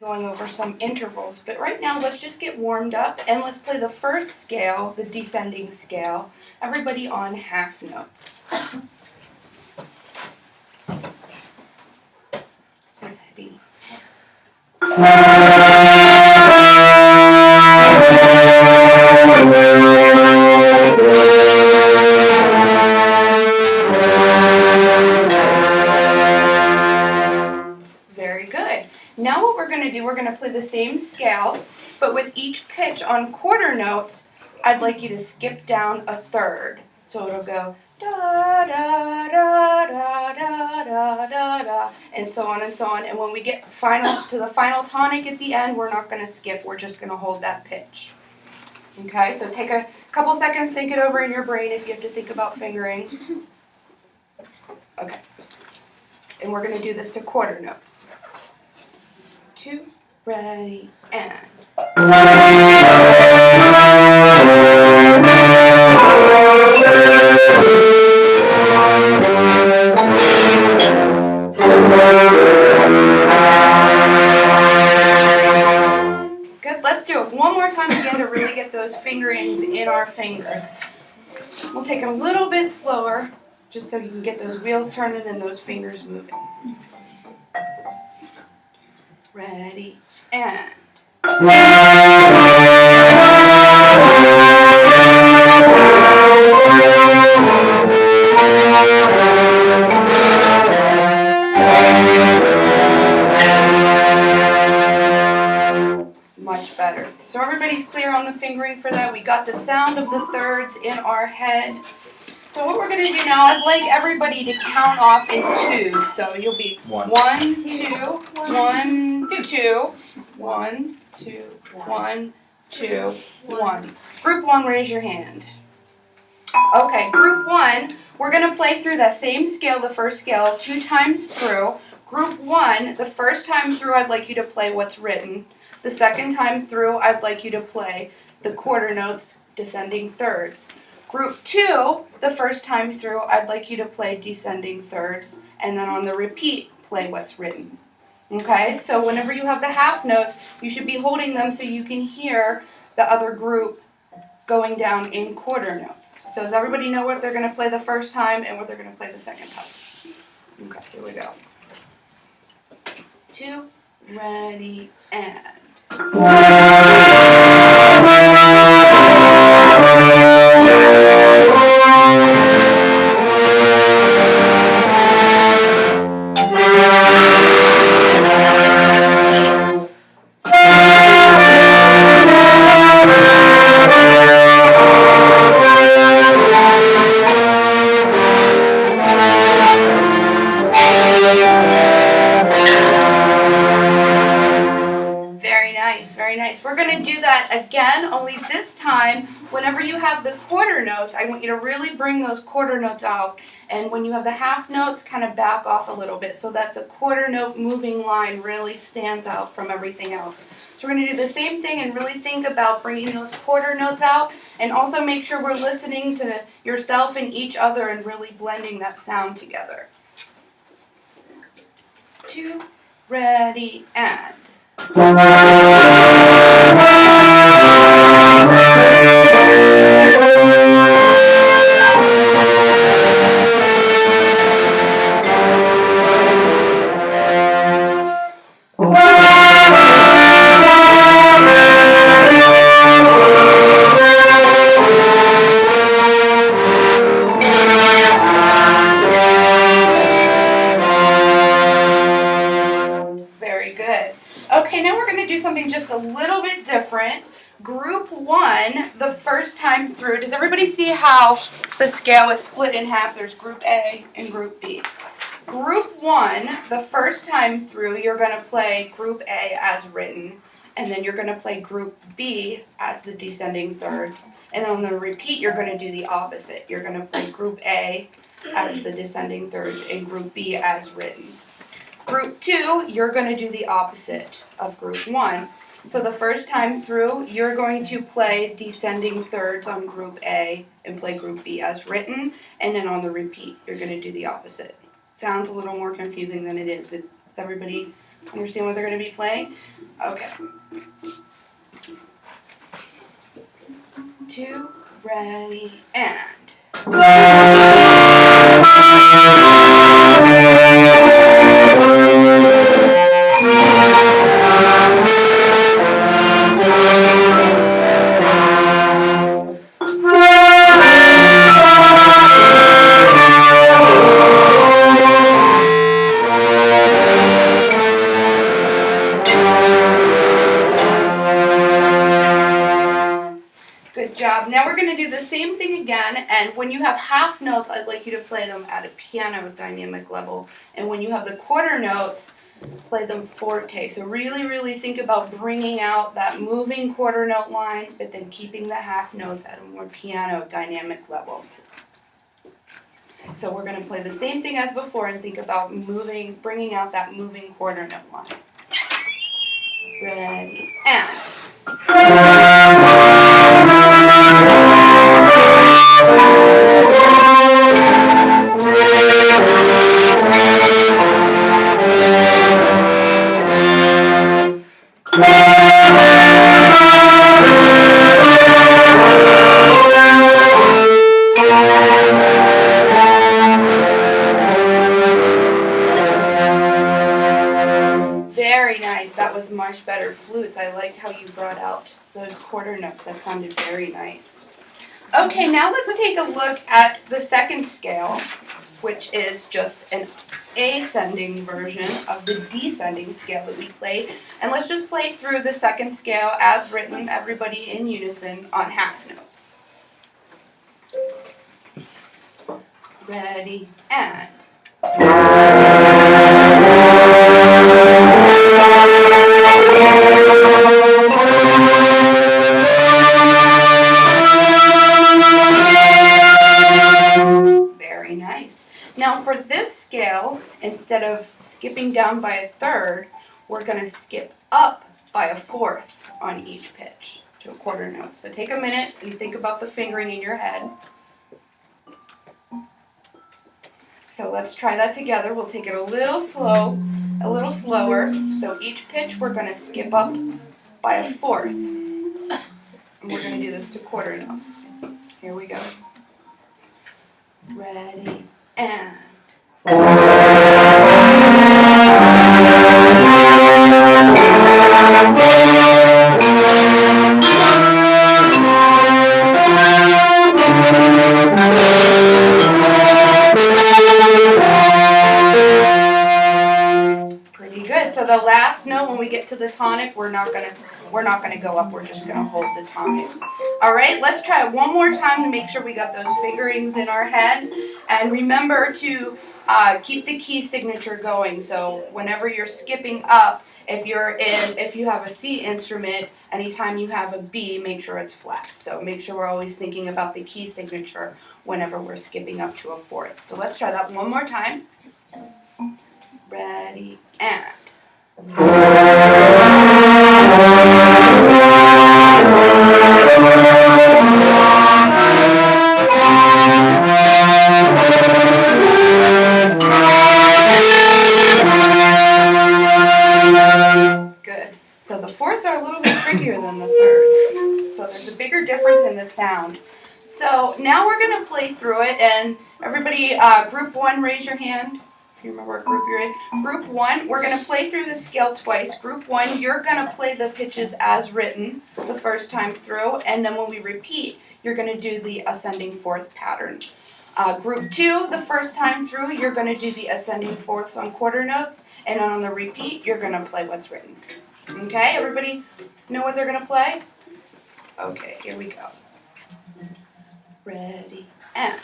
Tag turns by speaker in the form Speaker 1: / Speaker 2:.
Speaker 1: going over some intervals, but right now let's just get warmed up and let's play the first scale, the descending scale. Everybody on half notes. Ready. Very good. Now what we're going to do, we're going to play the same scale, but with each pitch on quarter notes, I'd like you to skip down a third. So it'll go da da da da da da da da, and so on and so on. And when we get to the final tonic at the end, we're not going to skip. We're just going to hold that pitch. Okay, so take a couple seconds, think it over in your brain if you have to think about fingerings. Okay, and we're going to do this to quarter notes. 2, ready, and. Good, let's do it one more time again to really get those fingerings in our fingers. We'll take it a little bit slower, just so you can get those wheels turning and those fingers moving. Ready, and. Much better. So everybody's clear on the fingering for that. We got the sound of the thirds in our head. So what we're going to do now, I'd like everybody to count off in twos. So you'll be 1, 2, 1, 2, 1, 2, 1, 2, 1. Group 1, raise your hand. Okay, group 1, we're going to play through that same scale, the first scale, 2 times through. Group 1, the first time through, I'd like you to play what's written. The second time through, I'd like you to play the quarter notes, descending thirds. Group 2, the first time through, I'd like you to play descending thirds, and then on the repeat, play what's written. Okay, so whenever you have the half notes, you should be holding them so you can hear the other group going down in quarter notes. So does everybody know what they're going to play the first time and what they're going to play the second time? Okay, here we go. 2, ready, and. Very nice. We're going to do that again, only this time, whenever you have the quarter notes, I want you to really bring those quarter notes out. And when you have the half notes, kind of back off a little bit so that the quarter note moving line really stands out from everything else. So we're going to do the same thing and really think about bringing those quarter notes out, and also make sure we're listening to yourself and each other and really blending that sound together. 2, ready, and. Very good. Okay, now we're going to do something just a little bit different. Group 1, the first time through, does everybody see how the scale is split in half? There's Group A and Group B. Group 1, the first time through, you're going to play Group A as written, and then you're going to play Group B as the descending thirds. And on the repeat, you're going to do the opposite. You're going to play Group A as the descending thirds and Group B as written. Group 2, you're going to do the opposite of Group 1. So the first time through, you're going to play descending thirds on Group A and play Group B as written, and then on the repeat, you're going to do the opposite. Sounds a little more confusing than it is, but does everybody Understand what they're going to be playing? Okay. 2, ready, and. Good job. Now we're going to do the same thing again, and when you have half notes, I'd like you to play them at a piano dynamic level, and when you have the quarter notes, play them forte. So really, really think about bringing out that moving quarter note line, but then keeping the half notes at a more piano dynamic level. So we're going to play the same thing as before and think about bringing out that moving quarter note line. Ready, and. Very nice. That was much better. Flutes. I like how you brought out those quarter notes. That sounded very nice. Okay, now let's take a look at the second scale, which is just an ascending version of the descending scale that we played. And let's just play through the second scale as written, everybody in unison on half notes. Ready, and. Very nice. Now for this scale, instead of skipping down by a third, we're going to skip up by a fourth on each pitch to a quarter note. So take a minute and think about the fingering in your head. So let's try that together. We'll take it a little slower. So each pitch we're going to skip up by a fourth. And we're going to do this to quarter notes. Here we go. Ready, and. Pretty good. So the last note, when we get to the tonic, we're not gonna go up. We're just gonna hold the tonic. All right. Let's try it one more time to make sure we got those fingerings in our head. And remember to keep the key signature going. So whenever you're skipping up, if you have a C instrument, anytime you have a B, make sure it's flat. So make sure we're always thinking about the key signature whenever we're skipping up to a fourth. So let's try that one more time. Ready, and. Good. So the fourths are a little bit trickier than the thirds. So there's a bigger difference in the sound. So now we're going to play through it, and everybody, group one, raise your hand. If you remember what group you're in. Group one, we're going to play through the scale twice. Group one, you're going to play the pitches as written the first time through, and then when we repeat, you're going to do the ascending fourth pattern. Group two, the first time through, you're going to do the ascending fourths on quarter notes, and on the repeat, you're going to play what's written. Okay, everybody know what they're going to play? Okay, here we go. Ready, and.